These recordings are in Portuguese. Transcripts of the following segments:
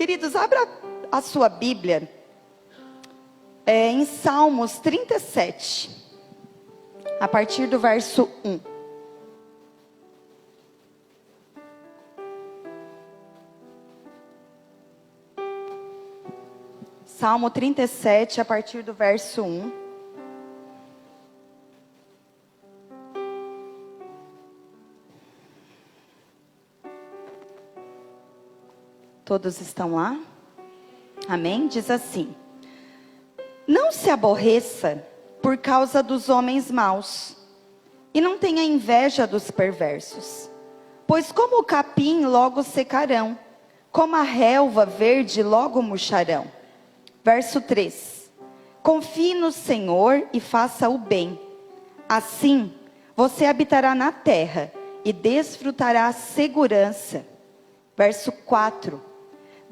Queridos, abra a sua Bíblia em Salmos 37, a partir do verso 1. Salmo 37, a partir do verso 1. Todos estão lá? Amém? Diz assim: não se aborreça por causa dos homens maus, e não tenha inveja dos perversos, pois como o capim logo secarão, como a relva verde logo murcharão. Verso 3: confie no Senhor e faça o bem, assim você habitará na terra e desfrutará a segurança. Verso 4: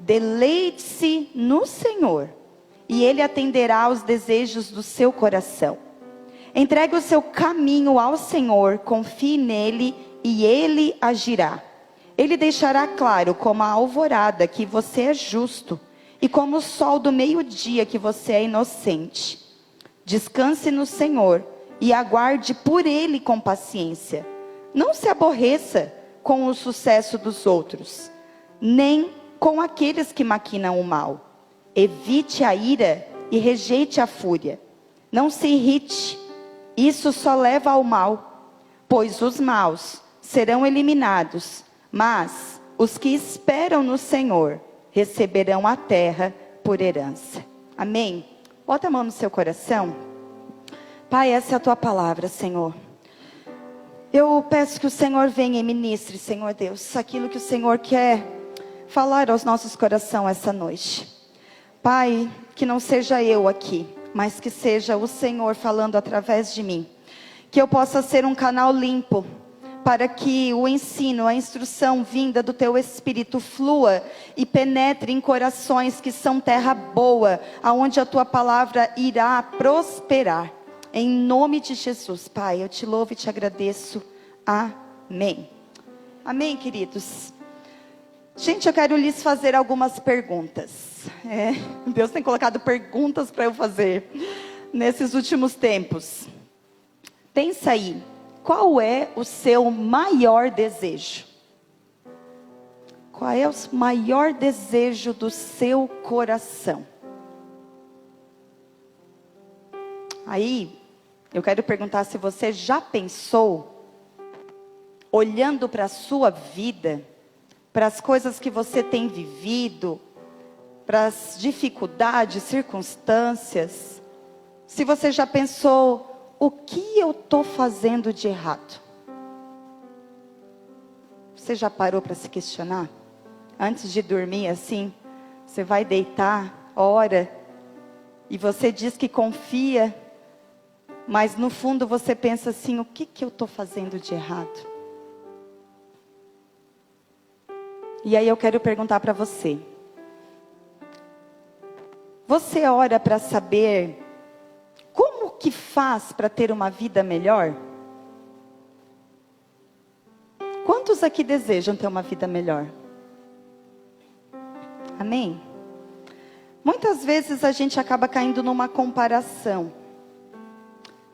deleite-se no Senhor, e Ele atenderá aos desejos do seu coração. Entregue o seu caminho ao Senhor, confie nele e Ele agirá. Ele deixará claro como a alvorada que você é justo, e como o sol do meio-dia que você é inocente. Descanse no Senhor e aguarde por Ele com paciência. Não se aborreça com o sucesso dos outros, nem com aqueles que maquinam o mal. Evite a ira e rejeite a fúria. Não se irrite, isso só leva ao mal, pois os maus serão eliminados, mas os que esperam no Senhor receberão a terra por herança. Amém? Bota a mão no seu coração. Pai, essa é a tua palavra, Senhor. Eu peço que o Senhor venha e ministre, Senhor Deus, aquilo que o Senhor quer falar aos nossos corações essa noite. Pai, que não seja eu aqui, mas que seja o Senhor falando através de mim. Que eu possa ser um canal limpo, para que o ensino, a instrução vinda do teu Espírito flua e penetre em corações que são terra boa, aonde a tua palavra irá prosperar. Em nome de Jesus, Pai, eu te louvo e te agradeço. Amém. Amém, queridos. Gente, eu quero lhes fazer algumas perguntas. Deus tem colocado perguntas para eu fazer nesses últimos tempos. Pensa aí, qual é o seu maior desejo? Qual é o maior desejo do seu coração? Aí, eu quero perguntar se você já pensou, olhando para a sua vida, para as coisas que você tem vivido, para as dificuldades, circunstâncias, se você já pensou, o que eu estou fazendo de errado? Você já parou para se questionar? Antes de dormir assim, você vai deitar, ora, e você diz que confia, mas no fundo você pensa assim, o que eu estou fazendo de errado? E aí eu quero perguntar para você. Você ora para saber como que faz para ter uma vida melhor? Quantos aqui desejam ter uma vida melhor? Amém? Muitas vezes a gente acaba caindo numa comparação.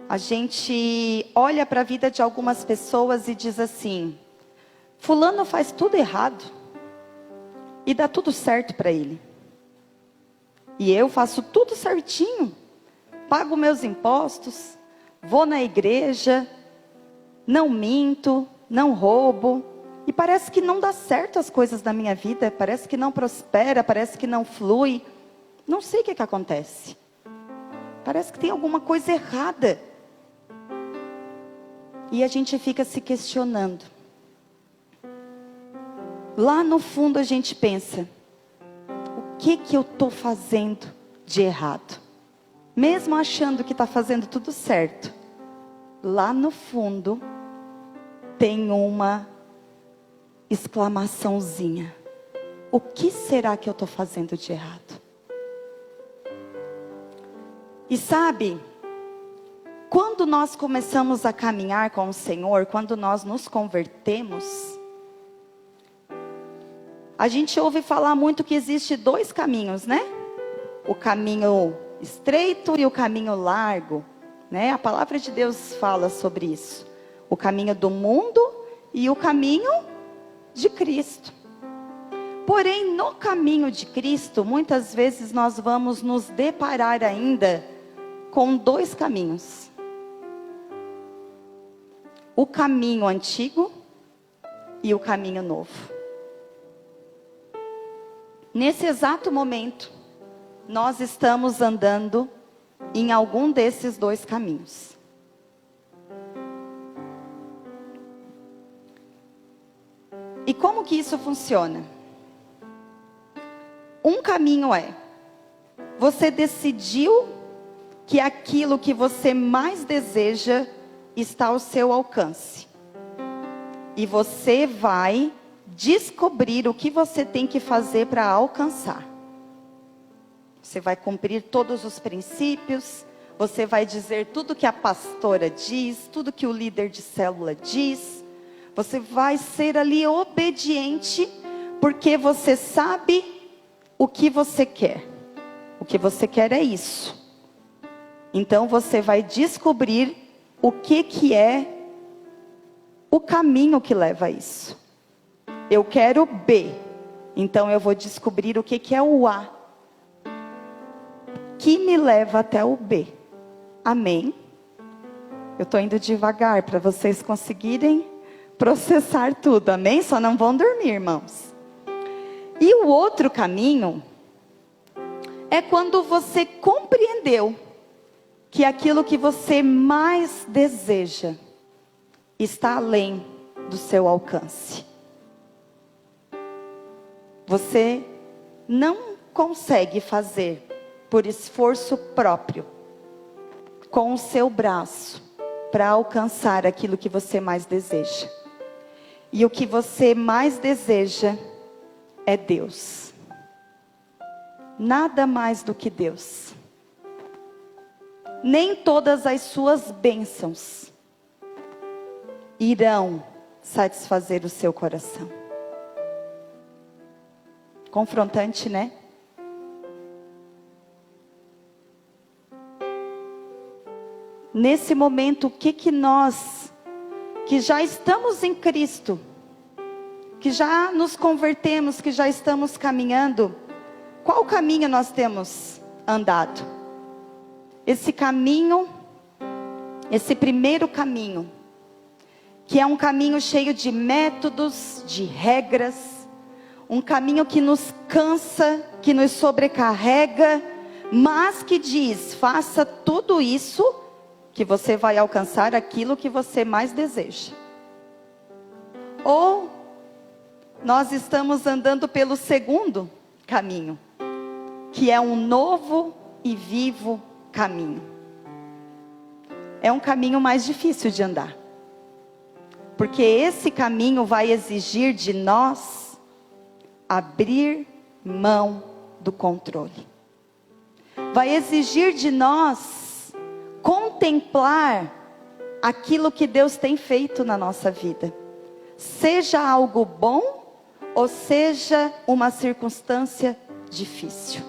A gente olha para a vida de algumas pessoas e diz assim, fulano faz tudo errado e dá tudo certo para ele. E eu faço tudo certinho, pago meus impostos, vou na igreja, não minto, não roubo. E parece que não dá certo as coisas na minha vida, parece que não prospera, parece que não flui. Não sei o que acontece. Parece que tem alguma coisa errada. E a gente fica se questionando. Lá no fundo a gente pensa, o que eu estou fazendo de errado? Mesmo achando que está fazendo tudo certo, lá no fundo tem uma exclamaçãozinha. O que será que eu estou fazendo de errado? E sabe, quando nós começamos a caminhar com o Senhor, quando nós nos convertemos, A gente ouve falar muito que existe dois caminhos, né? O caminho estreito e o caminho largo, né? A palavra de Deus fala sobre isso. O caminho do mundo e o caminho de Cristo. Porém, no caminho de Cristo, muitas vezes nós vamos nos deparar ainda com dois caminhos. O caminho antigo e o caminho novo. Nesse exato momento, nós estamos andando em algum desses dois caminhos. E como que isso funciona? Um caminho é, você decidiu que aquilo que você mais deseja está ao seu alcance. E você vai descobrir o que você tem que fazer para alcançar. Você vai cumprir todos os princípios, você vai dizer tudo que a pastora diz, tudo que o líder de célula diz. Você vai ser ali obediente, porque você sabe o que você quer. O que você quer é isso. Então você vai descobrir o que é o caminho que leva a isso. Eu quero B, então eu vou descobrir o que é o A, que me leva até o B. Amém? Eu estou indo devagar para vocês conseguirem processar tudo, amém? Só não vão dormir, irmãos. E o outro caminho é quando você compreendeu que aquilo que você mais deseja está além do seu alcance. Você não consegue fazer por esforço próprio, com o seu braço, para alcançar aquilo que você mais deseja. E o que você mais deseja é Deus. Nada mais do que Deus. Nem todas as suas bênçãos irão satisfazer o seu coração. Confrontante, né? Nesse momento, o que nós, que já estamos em Cristo, que já nos convertemos, que já estamos caminhando, qual caminho nós temos andado? Esse caminho, esse primeiro caminho, que é um caminho cheio de métodos, de regras, um caminho que nos cansa, que nos sobrecarrega, mas que diz, faça tudo isso, que você vai alcançar aquilo que você mais deseja. Ou nós estamos andando pelo segundo caminho, que é um novo e vivo caminho. É um caminho mais difícil de andar, porque esse caminho vai exigir de nós abrir mão do controle. Vai exigir de nós contemplar aquilo que Deus tem feito na nossa vida. Seja algo bom ou seja uma circunstância difícil.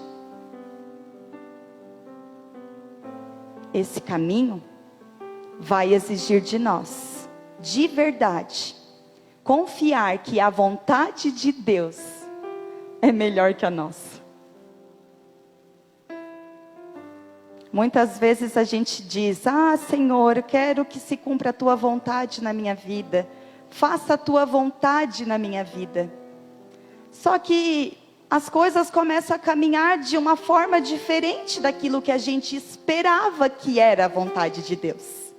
Esse caminho vai exigir de nós, de verdade, confiar que a vontade de Deus é melhor que a nossa. Muitas vezes a gente diz, Senhor, eu quero que se cumpra a tua vontade na minha vida. Faça a tua vontade na minha vida. Só que as coisas começam a caminhar de uma forma diferente daquilo que a gente esperava que era a vontade de Deus.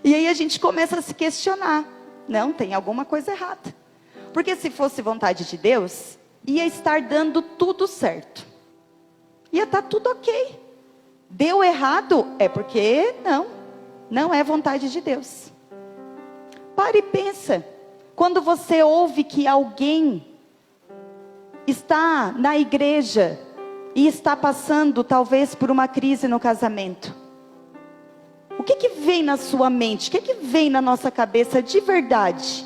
E aí a gente começa a se questionar. Não, tem alguma coisa errada. Porque se fosse vontade de Deus, ia estar dando tudo certo. Ia estar tudo ok. Deu errado é porque não é vontade de Deus. Pare e pensa. Quando você ouve que alguém está na igreja e está passando talvez por uma crise no casamento, o que vem na sua mente? O que vem na nossa cabeça de verdade?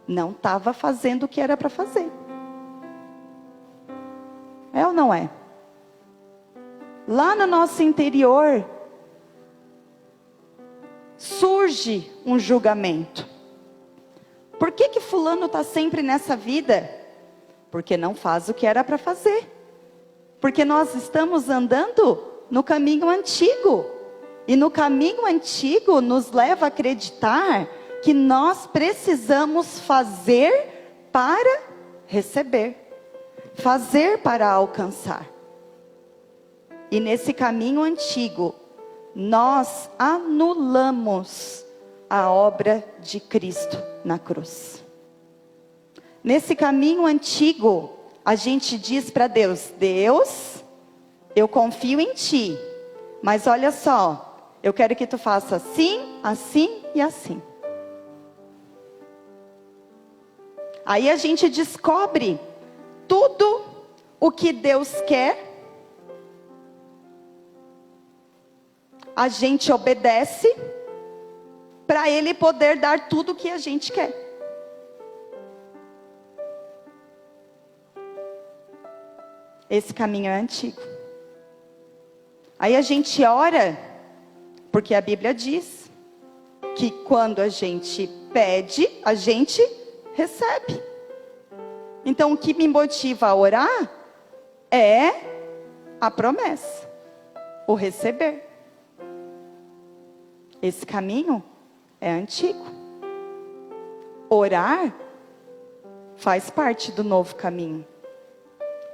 Não estava fazendo o que era para fazer. É ou não é? Lá no nosso interior, surge um julgamento. Por que fulano está sempre nessa vida? Porque não faz o que era para fazer. Porque nós estamos andando no caminho antigo. E no caminho antigo nos leva a acreditar que nós precisamos fazer para receber. Fazer para alcançar. E nesse caminho antigo, nós anulamos a obra de Cristo na cruz. Nesse caminho antigo, a gente diz para Deus: Deus, eu confio em Ti, mas olha só, eu quero que Tu faça assim, assim e assim. Aí a gente descobre tudo o que Deus quer, a gente obedece, para Ele poder dar tudo o que a gente quer. Esse caminho é antigo. Aí a gente ora, porque a Bíblia diz que quando a gente pede, a gente recebe. Então o que me motiva a orar é a promessa, o receber. Esse caminho é antigo. Orar faz parte do novo caminho.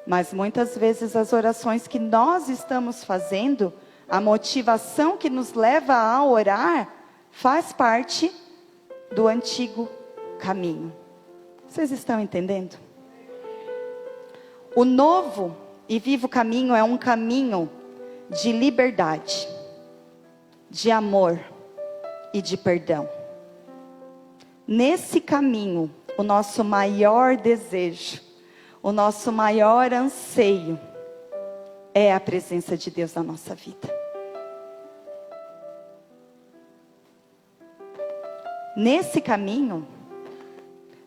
Mas muitas vezes as orações que nós estamos fazendo, a motivação que nos leva a orar, faz parte do antigo caminho. Vocês estão entendendo? O novo e vivo caminho é um caminho de liberdade, de amor e de perdão. Nesse caminho, o nosso maior desejo, o nosso maior anseio é a presença de Deus na nossa vida. Nesse caminho,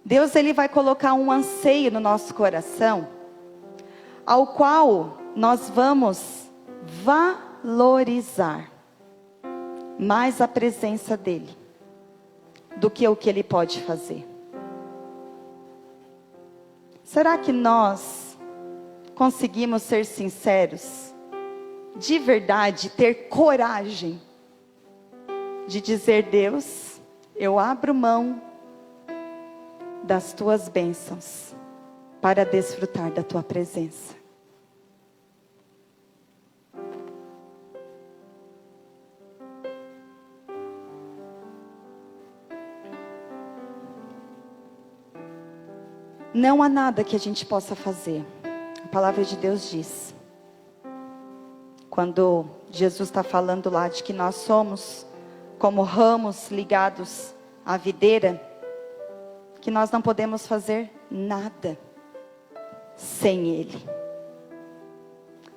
Deus ele vai colocar um anseio no nosso coração, ao qual nós vamos valorizar mais a presença dele do que o que ele pode fazer. Será que nós conseguimos ser sinceros, de verdade, ter coragem de dizer: Deus, eu abro mão das tuas bênçãos para desfrutar da tua presença? Não há nada que a gente possa fazer. A palavra de Deus diz, quando Jesus está falando lá de que nós somos como ramos ligados à videira, que nós não podemos fazer nada sem Ele.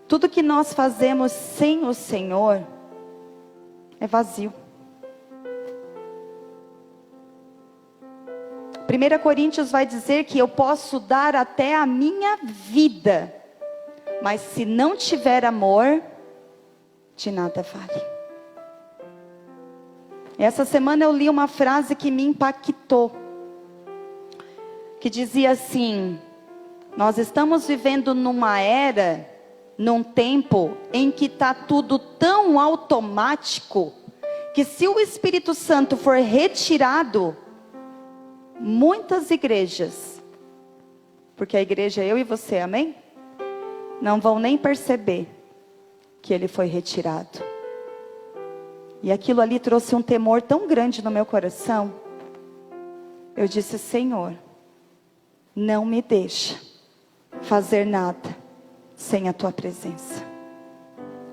Tudo que nós fazemos sem o Senhor é vazio. 1 Coríntios vai dizer que eu posso dar até a minha vida, mas se não tiver amor, de nada vale. Essa semana eu li uma frase que me impactou, que dizia assim: nós estamos vivendo numa era, num tempo em que está tudo tão automático, que se o Espírito Santo for retirado, muitas igrejas, porque a igreja é eu e você, amém? Não vão nem perceber que ele foi retirado. E aquilo ali trouxe um temor tão grande no meu coração. Eu disse: Senhor, não me deixa fazer nada sem a tua presença.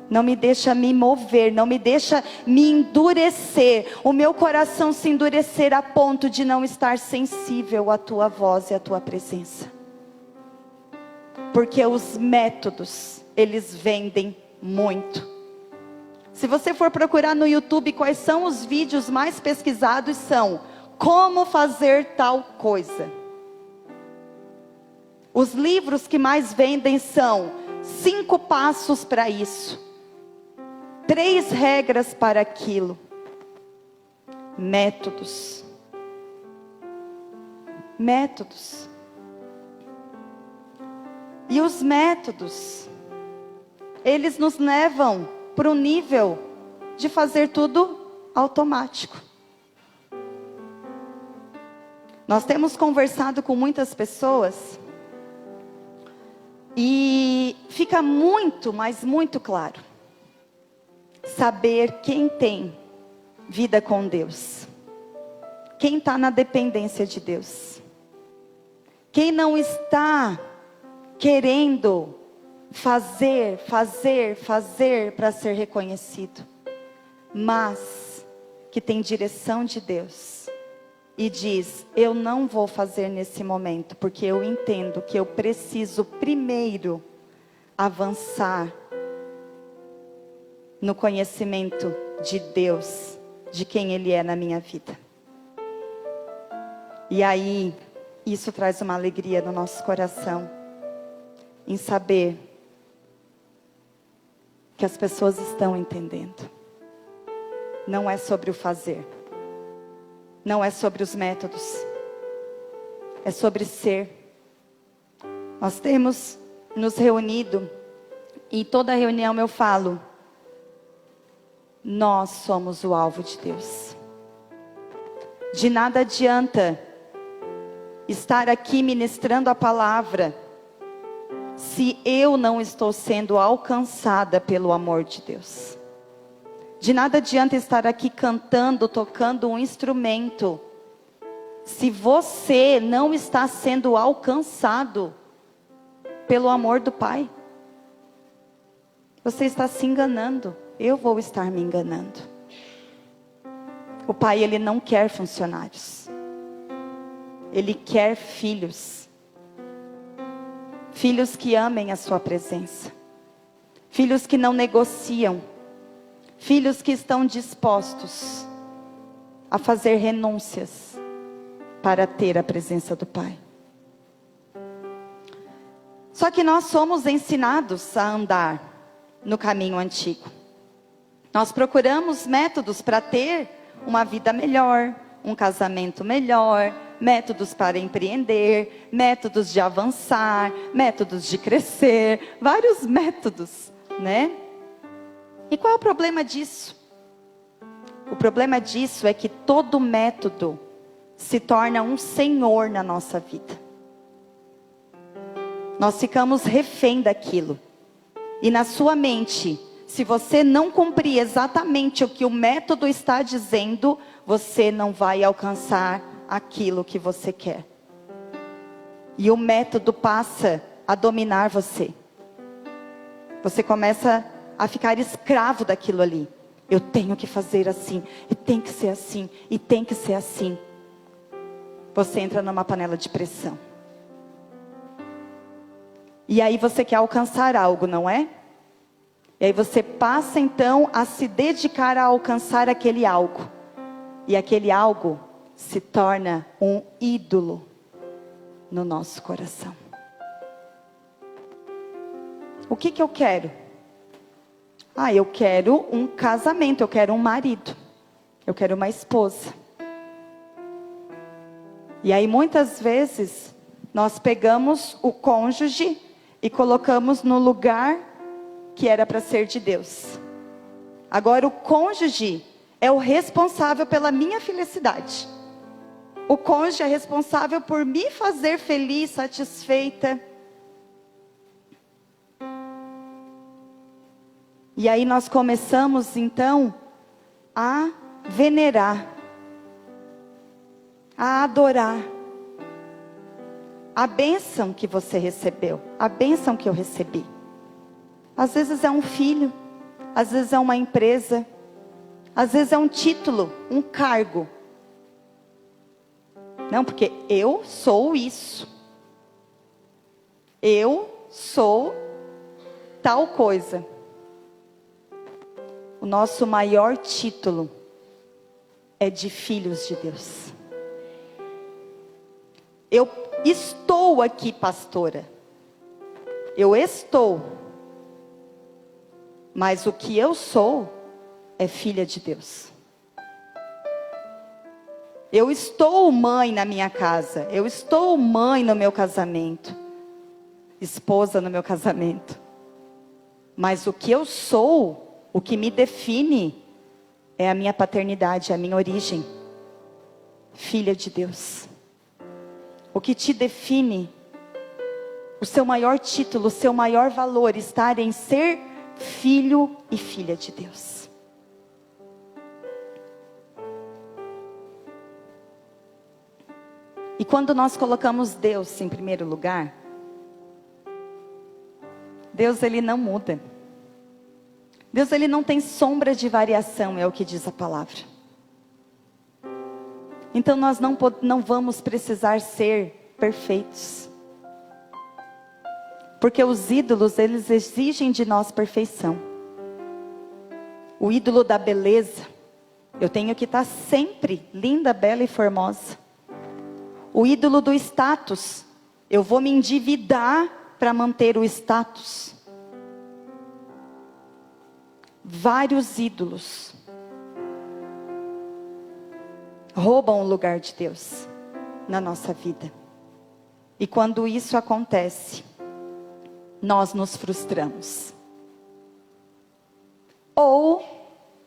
Não me deixa me mover, não me deixa me endurecer, o meu coração se endurecer a ponto de não estar sensível à tua voz e à tua presença. Porque os métodos, eles vendem muito. Se você for procurar no YouTube quais são os vídeos mais pesquisados, são como fazer tal coisa. Os livros que mais vendem são 5 passos para isso. 3 regras para aquilo. Métodos. Métodos. E os métodos, eles nos levam para o nível de fazer tudo automático. Nós temos conversado com muitas pessoas e fica muito, mas muito claro saber quem tem vida com Deus, quem está na dependência de Deus, quem não está querendo fazer para ser reconhecido, mas que tem direção de Deus e diz: eu não vou fazer nesse momento, porque eu entendo que eu preciso primeiro avançar no conhecimento de Deus, de quem Ele é na minha vida. E aí, isso traz uma alegria no nosso coração, em saber que as pessoas estão entendendo. Não é sobre o fazer, não é sobre os métodos, é sobre ser. Nós temos nos reunido, e toda reunião eu falo: nós somos o alvo de Deus. De nada adianta estar aqui ministrando a palavra se eu não estou sendo alcançada pelo amor de Deus. De nada adianta estar aqui cantando, tocando um instrumento, se você não está sendo alcançado pelo amor do Pai. Você está se enganando. Eu vou estar me enganando. O Pai, Ele não quer funcionários. Ele quer filhos. Filhos que amem a sua presença. Filhos que não negociam. Filhos que estão dispostos a fazer renúncias para ter a presença do Pai. Só que nós somos ensinados a andar no caminho antigo. Nós procuramos métodos para ter uma vida melhor, um casamento melhor, métodos para empreender, métodos de avançar, métodos de crescer, vários métodos, né? E qual é o problema disso? O problema disso é que todo método se torna um senhor na nossa vida. Nós ficamos refém daquilo. E na sua mente, se você não cumprir exatamente o que o método está dizendo, você não vai alcançar aquilo que você quer. E o método passa a dominar você. Você começa a ficar escravo daquilo ali. Eu tenho que fazer assim, e tem que ser assim, e tem que ser assim. Você entra numa panela de pressão. E aí você quer alcançar algo, não é? E aí você passa então a se dedicar a alcançar aquele algo. E aquele algo se torna um ídolo no nosso coração. O que eu quero? Eu quero um casamento, eu quero um marido. Eu quero uma esposa. E aí muitas vezes nós pegamos o cônjuge e colocamos no lugar que era para ser de Deus. Agora o cônjuge é o responsável pela minha felicidade. O cônjuge é responsável por me fazer feliz, satisfeita. E aí nós começamos então a venerar, a adorar a bênção que você recebeu, a bênção que eu recebi. Às vezes é um filho, às vezes é uma empresa, às vezes é um título, um cargo. Não, porque eu sou isso. Eu sou tal coisa. O nosso maior título é de filhos de Deus. Eu estou aqui, pastora. Eu estou. Mas o que eu sou é filha de Deus. Eu estou mãe na minha casa. Eu estou mãe no meu casamento. Esposa no meu casamento. Mas o que eu sou, o que me define, é a minha paternidade, a minha origem. Filha de Deus. O que te define, o seu maior título, o seu maior valor, está em ser filho e filha de Deus. E quando nós colocamos Deus em primeiro lugar, Deus, ele não muda. Deus, ele não tem sombra de variação, é o que diz a palavra. Então nós não vamos precisar ser perfeitos. Porque os ídolos, eles exigem de nós perfeição. O ídolo da beleza, eu tenho que estar sempre linda, bela e formosa. O ídolo do status, eu vou me endividar para manter o status. Vários ídolos roubam o lugar de Deus na nossa vida. E quando isso acontece, nós nos frustramos. Ou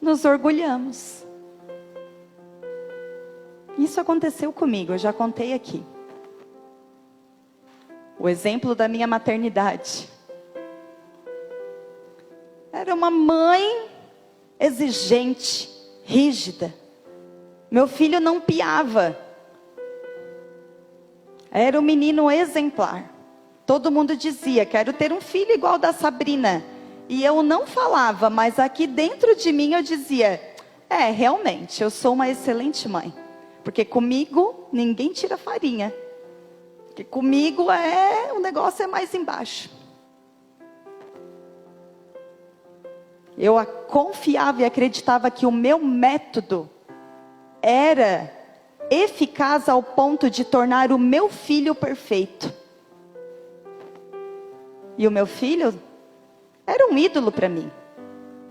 nos orgulhamos. Isso aconteceu comigo, eu já contei aqui. O exemplo da minha maternidade. Era uma mãe exigente, rígida. Meu filho não piava. Era um menino exemplar. Todo mundo dizia, quero ter um filho igual da Sabrina. E eu não falava, mas aqui dentro de mim eu dizia, realmente, eu sou uma excelente mãe. Porque comigo ninguém tira farinha. Porque comigo o negócio é mais embaixo. Eu confiava e acreditava que o meu método era eficaz ao ponto de tornar o meu filho perfeito. E o meu filho era um ídolo para mim.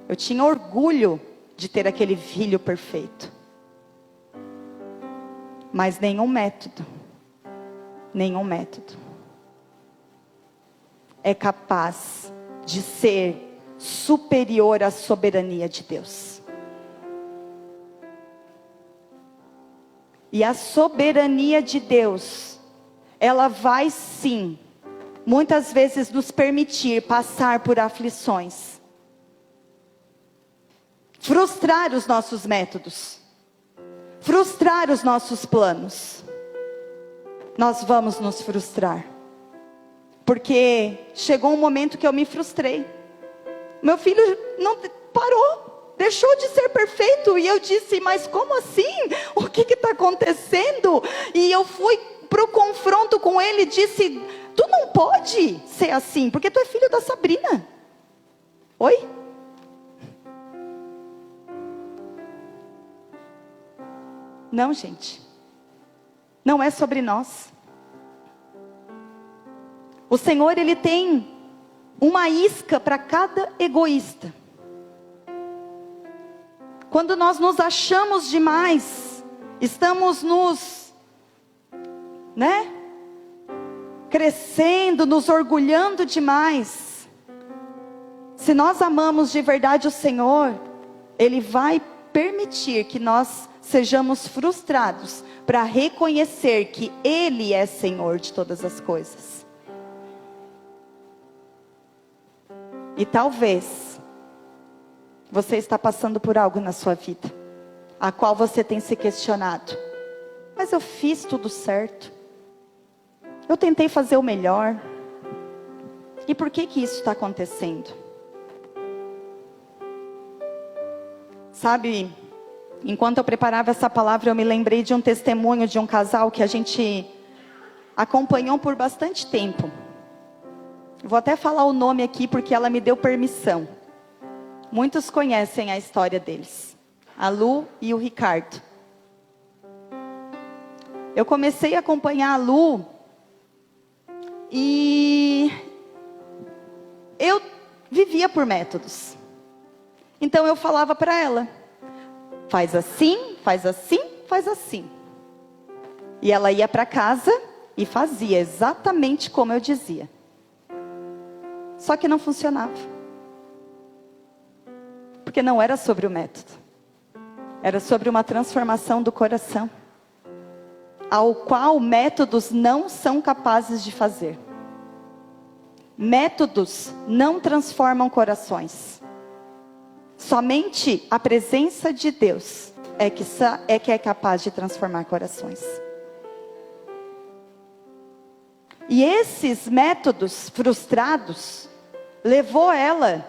Eu tinha orgulho de ter aquele filho perfeito. Mas nenhum método é capaz de ser superior à soberania de Deus. E a soberania de Deus, ela vai sim, muitas vezes nos permitir passar por aflições. Frustrar os nossos métodos. Frustrar os nossos planos. Nós vamos nos frustrar. Porque chegou um momento que eu me frustrei. Meu filho não parou, deixou de ser perfeito. E eu disse, mas como assim? O que está acontecendo? E eu fui para o confronto com ele e disse, tu não pode ser assim, porque tu é filho da Sabrina. Oi? Não, gente. Não é sobre nós. O Senhor, Ele tem uma isca para cada egoísta. Quando nós nos achamos demais, estamos crescendo, nos orgulhando demais. Se nós amamos de verdade o Senhor, Ele vai permitir que nós sejamos frustrados para reconhecer que Ele é Senhor de todas as coisas. E talvez você está passando por algo na sua vida, a qual você tem se questionado. Mas eu fiz tudo certo. Eu tentei fazer o melhor. E por que isso está acontecendo? Sabe, enquanto eu preparava essa palavra, eu me lembrei de um testemunho de um casal que a gente acompanhou por bastante tempo. Vou até falar o nome aqui porque ela me deu permissão. Muitos conhecem a história deles. A Lu e o Ricardo. Eu comecei a acompanhar a Lu e eu vivia por métodos. Então eu falava para ela: faz assim, faz assim, faz assim. E ela ia para casa e fazia exatamente como eu dizia. Só que não funcionava. Porque não era sobre o método. Era sobre uma transformação do coração, ao qual métodos não são capazes de fazer. Métodos não transformam corações. Somente a presença de Deus é que é capaz de transformar corações. E esses métodos frustrados levou ela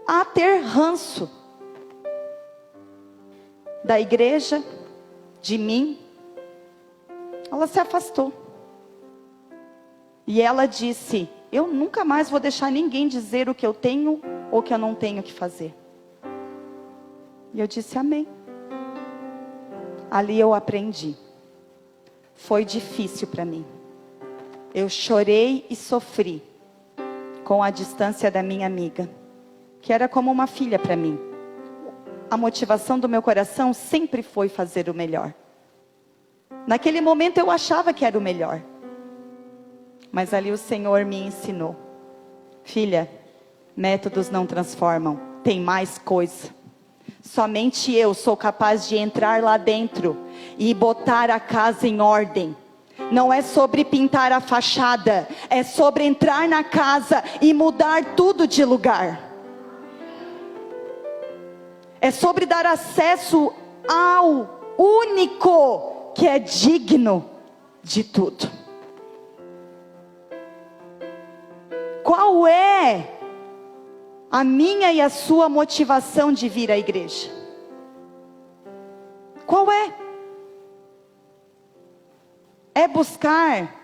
a ter ranço da igreja, de mim. Ela se afastou. E ela disse: eu nunca mais vou deixar ninguém dizer o que eu tenho ou o que eu não tenho que fazer. E eu disse: amém. Ali eu aprendi. Foi difícil para mim. Eu chorei e sofri com a distância da minha amiga, que era como uma filha para mim. A motivação do meu coração sempre foi fazer o melhor. Naquele momento eu achava que era o melhor. Mas ali o Senhor me ensinou: filha, métodos não transformam, tem mais coisa. Somente eu sou capaz de entrar lá dentro e botar a casa em ordem. Não é sobre pintar a fachada, é sobre entrar na casa e mudar tudo de lugar. É sobre dar acesso ao único que é digno de tudo. Qual é a minha e a sua motivação de vir à igreja? Qual é? É buscar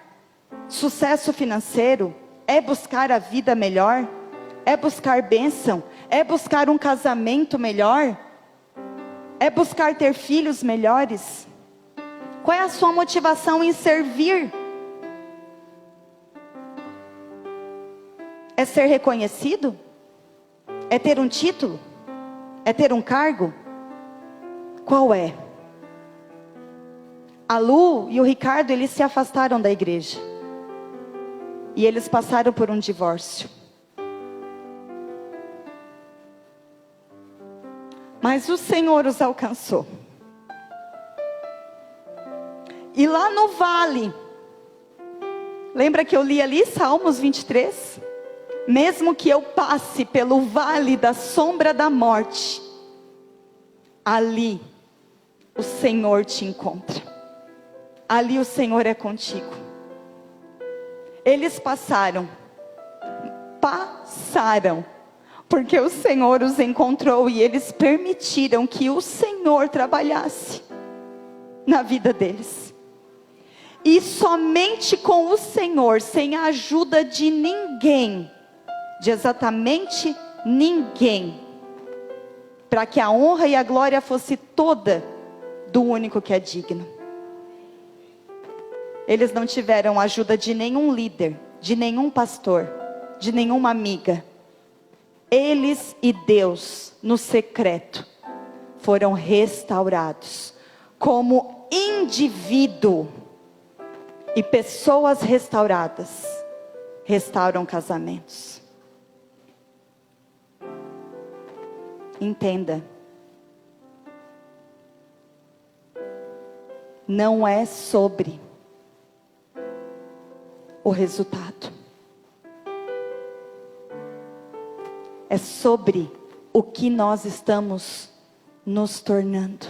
sucesso financeiro? É buscar a vida melhor? É buscar bênção? É buscar um casamento melhor? É buscar ter filhos melhores? Qual é a sua motivação em servir? É ser reconhecido? É ter um título? É ter um cargo? Qual é? A Lu e o Ricardo, eles se afastaram da igreja. E eles passaram por um divórcio. Mas o Senhor os alcançou. E lá no vale, lembra que eu li ali Salmos 23? Mesmo que eu passe pelo vale da sombra da morte, ali o Senhor te encontra. Ali o Senhor é contigo. Eles passaram, porque o Senhor os encontrou e eles permitiram que o Senhor trabalhasse na vida deles. E somente com o Senhor, sem a ajuda de ninguém, de exatamente ninguém, para que a honra e a glória fosse toda do único que é digno. Eles não tiveram ajuda de nenhum líder, de nenhum pastor, de nenhuma amiga. Eles e Deus, no secreto, foram restaurados como indivíduo. E pessoas restauradas restauram casamentos. Entenda. Não é sobre o resultado. É sobre o que nós estamos nos tornando.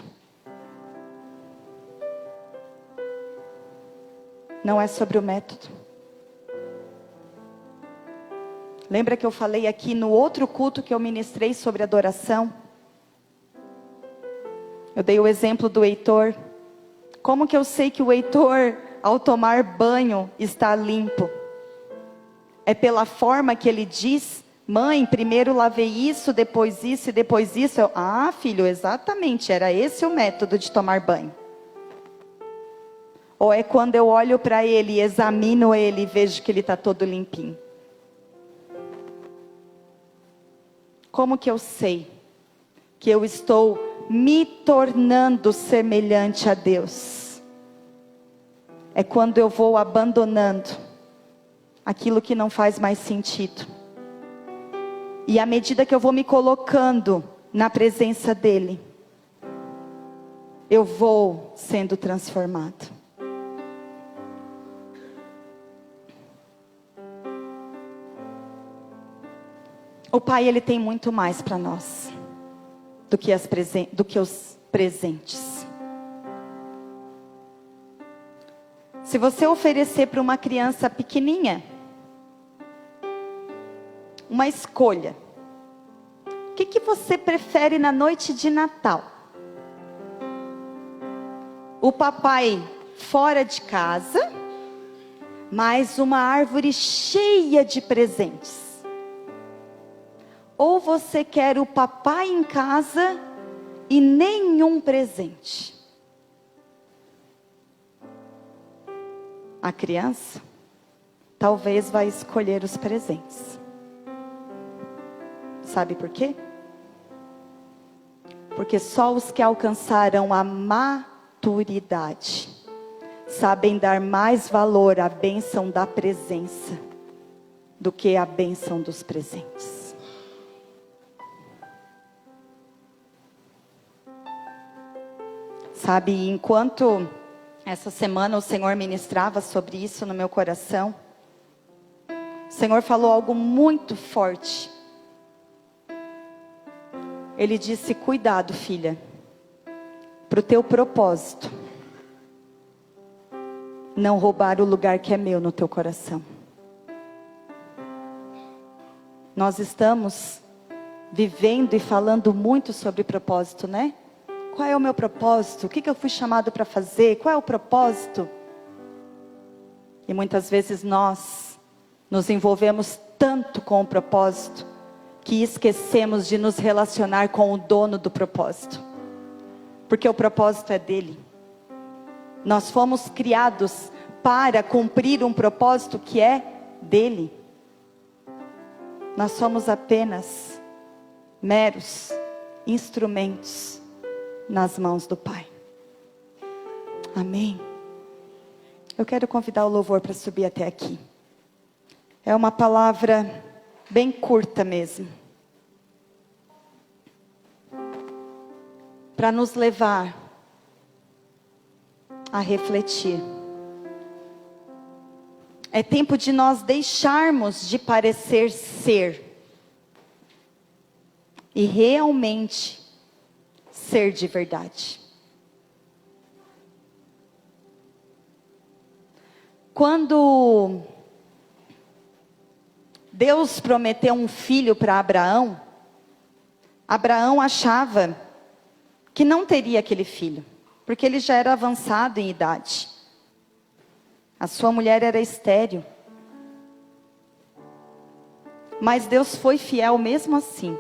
Não é sobre o método. Lembra que eu falei aqui no outro culto que eu ministrei sobre adoração? Eu dei o exemplo do Heitor. Como que eu sei que o Heitor, ao tomar banho, está limpo? É pela forma que ele diz: mãe, primeiro lavei isso, depois isso e depois isso. Ah, filho, exatamente, era esse o método de tomar banho. Ou é quando eu olho para ele, examino ele e vejo que ele está todo limpinho? Como que eu sei que eu estou me tornando semelhante a Deus. É quando eu vou abandonando aquilo que não faz mais sentido. E à medida que eu vou me colocando na presença dEle, eu vou sendo transformado. O Pai, Ele tem muito mais para nós do que os presentes. Se você oferecer para uma criança pequenininha uma escolha, o que você prefere na noite de Natal? O papai fora de casa, mais uma árvore cheia de presentes? Ou você quer o papai em casa e nenhum presente? A criança talvez vai escolher os presentes. Sabe por quê? Porque só os que alcançaram a maturidade sabem dar mais valor à bênção da presença do que à bênção dos presentes. Sabe, enquanto essa semana o Senhor ministrava sobre isso no meu coração, o Senhor falou algo muito forte. Ele disse: cuidado, filha, para o teu propósito não roubar o lugar que é meu no teu coração. Nós estamos vivendo e falando muito sobre propósito, né? Qual é o meu propósito? O que eu fui chamado para fazer? Qual é o propósito? E muitas vezes nós nos envolvemos tanto com o propósito que esquecemos de nos relacionar com o dono do propósito. Porque o propósito é dele. Nós fomos criados para cumprir um propósito que é dele. Nós somos apenas meros instrumentos nas mãos do Pai. Amém. Eu quero convidar o louvor para subir até aqui. É uma palavra bem curta mesmo, para nos levar a refletir. É tempo de nós deixarmos de parecer ser e realmente ser de verdade. Quando Deus prometeu um filho para Abraão, Abraão achava que não teria aquele filho, porque ele já era avançado em idade. A sua mulher era estéril. Mas Deus foi fiel mesmo assim.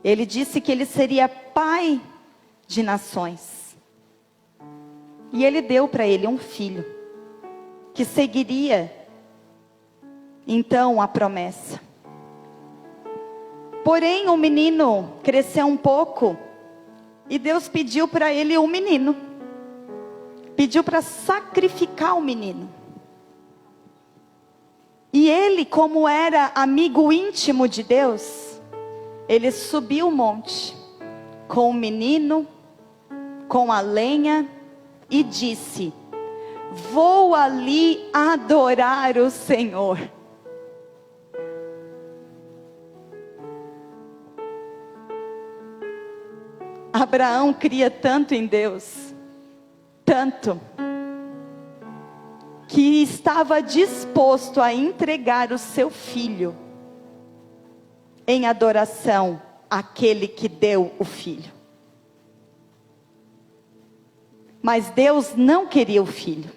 Ele disse que ele seria pai de nações. E ele deu para ele um filho, que seguiria então a promessa. Porém, o menino cresceu um pouco, e Deus pediu para ele um menino. Pediu para sacrificar o menino. E ele, como era amigo íntimo de Deus, ele subiu o monte com o menino, com a lenha, e disse: vou ali adorar o Senhor. Abraão cria tanto em Deus, tanto, que estava disposto a entregar o seu filho em adoração àquele que deu o filho. Mas Deus não queria o filho.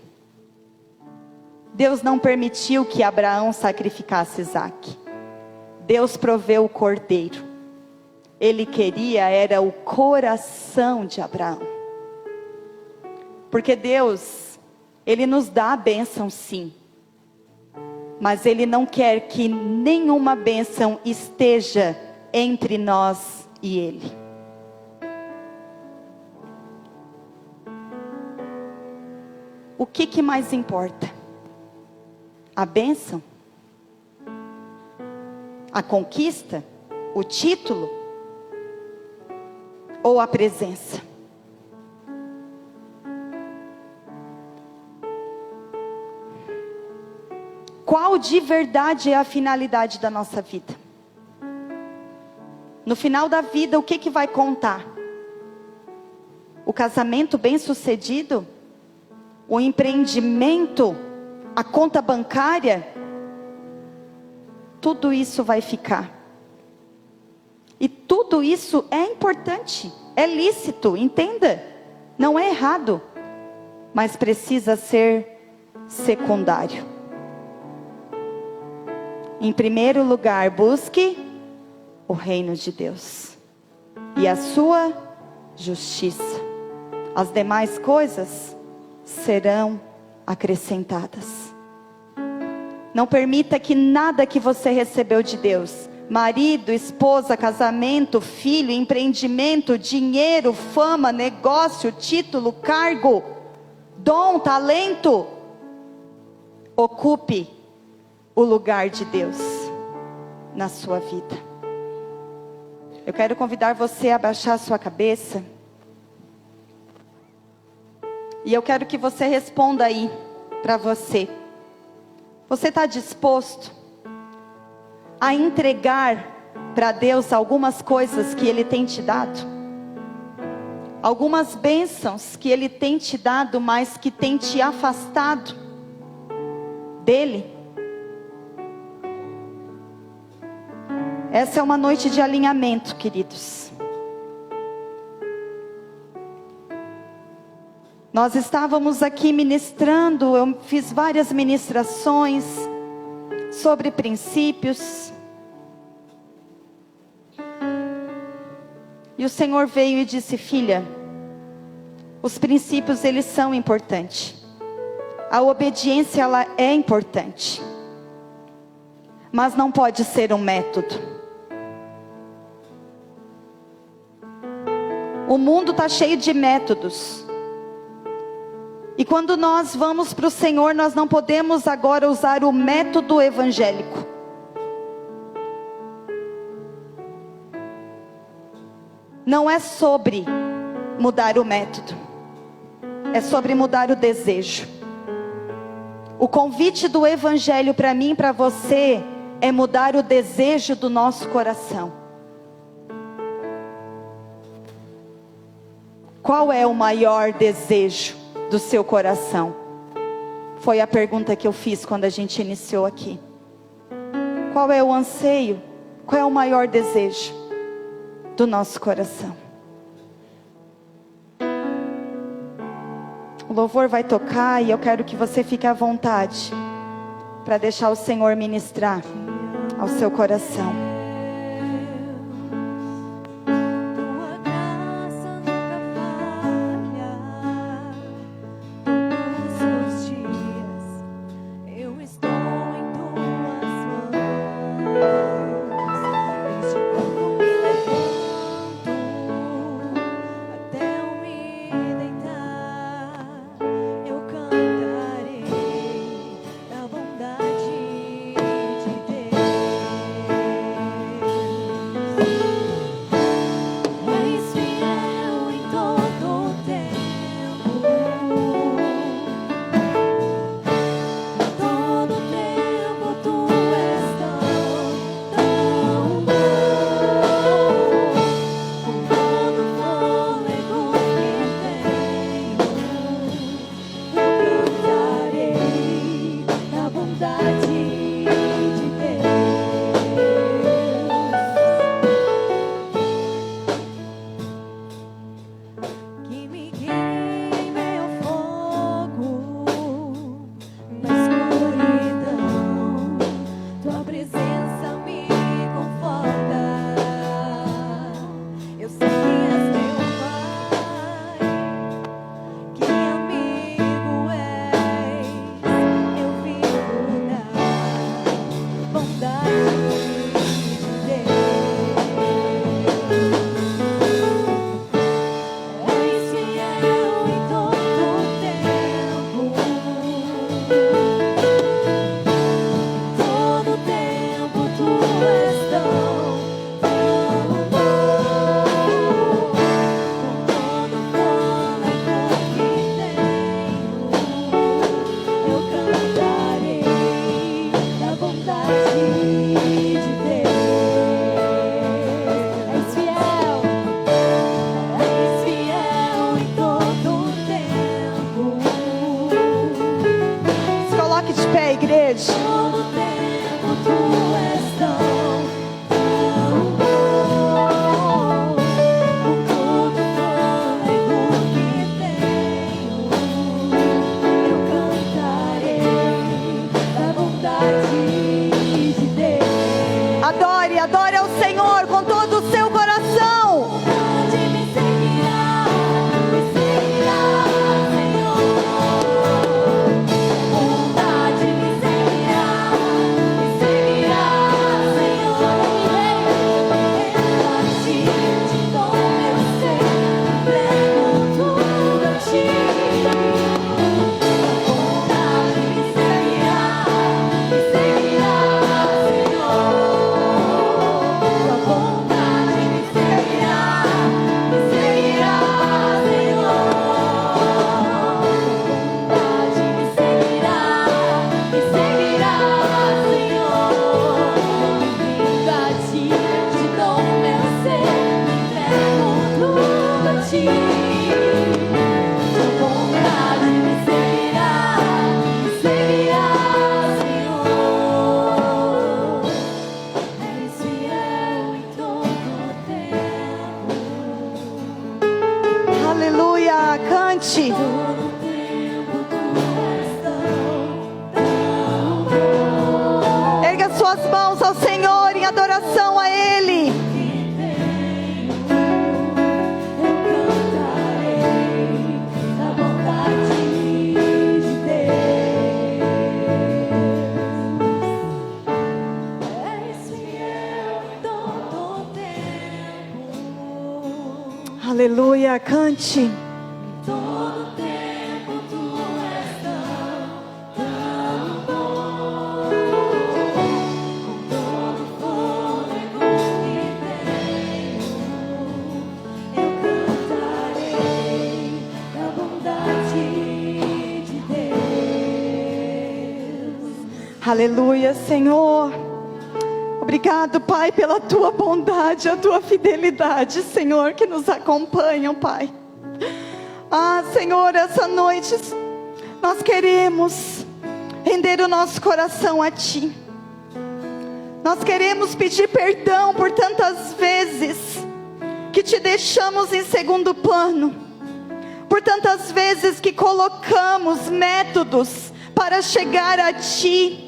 Deus não permitiu que Abraão sacrificasse Isaque. Deus proveu o cordeiro. Ele queria era o coração de Abraão. Porque Deus, Ele nos dá a bênção sim. Mas Ele não quer que nenhuma bênção esteja entre nós e Ele. O que mais importa? A bênção? A conquista? O título? Ou a presença? Qual de verdade é a finalidade da nossa vida? No final da vida, o que vai contar? O casamento bem-sucedido? O empreendimento? A conta bancária? Tudo isso vai ficar. E tudo isso é importante, é lícito, entenda. Não é errado, mas precisa ser secundário. Em primeiro lugar, busque o reino de Deus e a sua justiça. As demais coisas serão acrescentadas. Não permita que nada que você recebeu de Deus, marido, esposa, casamento, filho, empreendimento, dinheiro, fama, negócio, título, cargo, dom, talento, ocupe o lugar de Deus na sua vida. Eu quero convidar você a baixar sua cabeça. E eu quero que você responda aí para você. Você está disposto a entregar para Deus algumas coisas que Ele tem te dado? Algumas bênçãos que Ele tem te dado, mas que tem te afastado dEle? Essa é uma noite de alinhamento, queridos. Nós estávamos aqui ministrando, eu fiz várias ministrações sobre princípios. E o Senhor veio e disse: filha, os princípios eles são importantes. A obediência ela é importante. Mas não pode ser um método. O mundo está cheio de métodos. E quando nós vamos para o Senhor, nós não podemos agora usar o método evangélico. Não é sobre mudar o método. É sobre mudar o desejo. O convite do Evangelho para mim e para você é mudar o desejo do nosso coração. Qual é o maior desejo do seu coração? Foi a pergunta que eu fiz quando a gente iniciou aqui. Qual é o anseio? Qual é o maior desejo do nosso coração? O louvor vai tocar e eu quero que você fique à vontade para deixar o Senhor ministrar ao seu coração. com todo o seu coração. Aleluia, cante. Erga suas mãos ao Senhor em adoração a Ele. Aleluia, cante. Todo tempo tu és tão bom, com todo fôlego que tenho, eu cantarei da bondade de Deus. Aleluia, Senhor. Obrigado, Pai, pela tua bondade, a tua fidelidade, Senhor, que nos acompanham, Pai. Ah, Senhor, essa noite nós queremos render o nosso coração a Ti. Nós queremos pedir perdão por tantas vezes que Te deixamos em segundo plano, por tantas vezes que colocamos métodos para chegar a Ti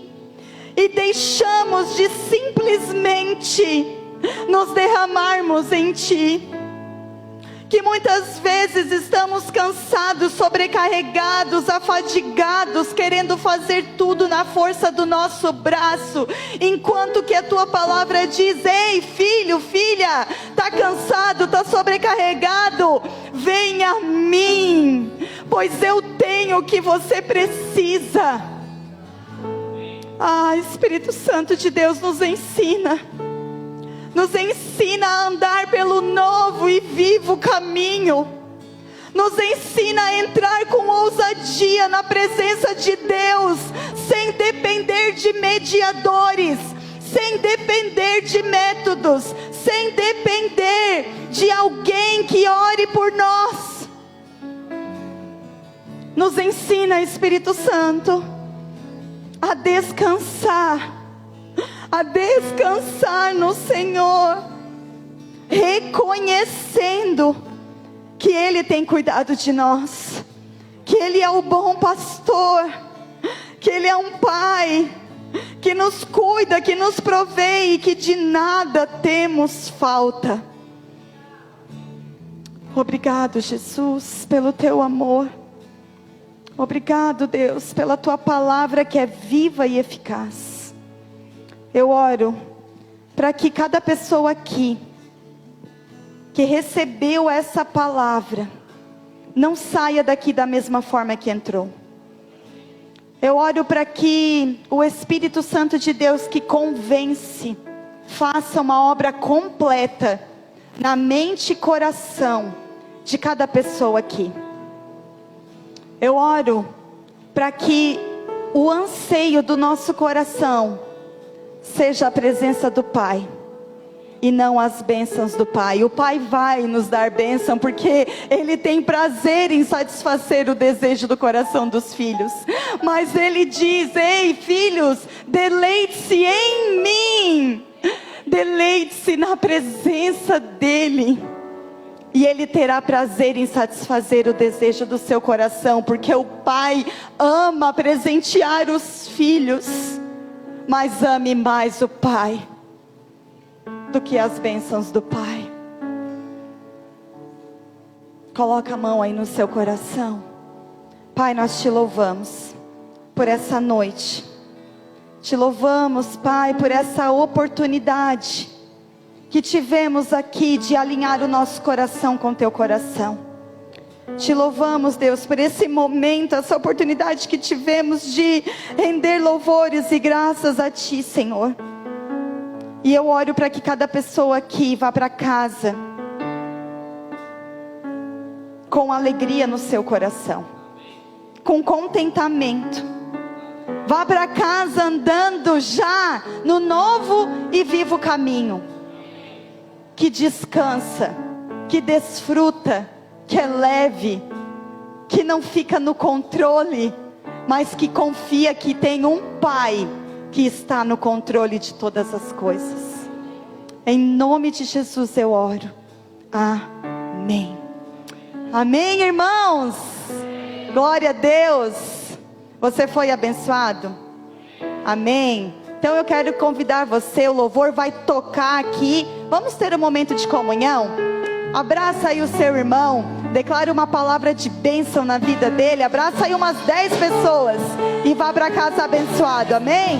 e deixamos de simplesmente nos derramarmos em Ti. Que muitas vezes estamos cansados, sobrecarregados, afadigados, querendo fazer tudo na força do nosso braço, enquanto que a Tua palavra diz: ei, filho, filha, está cansado, está sobrecarregado, venha a mim, pois eu tenho o que você precisa. Ah, Espírito Santo de Deus, nos ensina a andar pelo novo e vivo caminho, nos ensina a entrar com ousadia na presença de Deus, sem depender de mediadores, sem depender de métodos, sem depender de alguém que ore por nós. Nos ensina, Espírito Santo, a descansar no Senhor, reconhecendo que Ele tem cuidado de nós, que Ele é o bom pastor, que Ele é um Pai que nos cuida, que nos provê e que de nada temos falta. Obrigado, Jesus, pelo Teu amor. Obrigado, Deus, pela Tua palavra que é viva e eficaz. Eu oro para que cada pessoa aqui que recebeu essa palavra não saia daqui da mesma forma que entrou. Eu oro para que o Espírito Santo de Deus, que convence, faça uma obra completa na mente e coração de cada pessoa aqui. Eu oro para que o anseio do nosso coração seja a presença do Pai e não as bênçãos do Pai. O Pai vai nos dar bênção porque Ele tem prazer em satisfazer o desejo do coração dos filhos. Mas Ele diz: ei, filhos, deleite-se em mim, deleite-se na presença dEle, e Ele terá prazer em satisfazer o desejo do seu coração, porque o Pai ama presentear os filhos, mas ame mais o Pai do que as bênçãos do Pai. Coloca a mão aí no seu coração. Pai, nós te louvamos por essa noite. Te louvamos, Pai, por essa oportunidade que tivemos aqui de alinhar o nosso coração com teu coração. Te louvamos, Deus, por esse momento, essa oportunidade que tivemos de render louvores e graças a Ti, Senhor. E eu oro para que cada pessoa aqui vá para casa com alegria no seu coração, com contentamento. Vá para casa andando já no novo e vivo caminho, que descansa, que desfruta, que é leve, que não fica no controle, mas que confia que tem um Pai que está no controle de todas as coisas. Em nome de Jesus eu oro. Amém. Amém, irmãos. Glória a Deus. Você foi abençoado? Amém. Então eu quero convidar você, o louvor vai tocar aqui. Vamos ter um momento de comunhão? Abraça aí o seu irmão, declare uma palavra de bênção na vida dele. Abraça aí umas 10 pessoas e vá para casa abençoado, amém?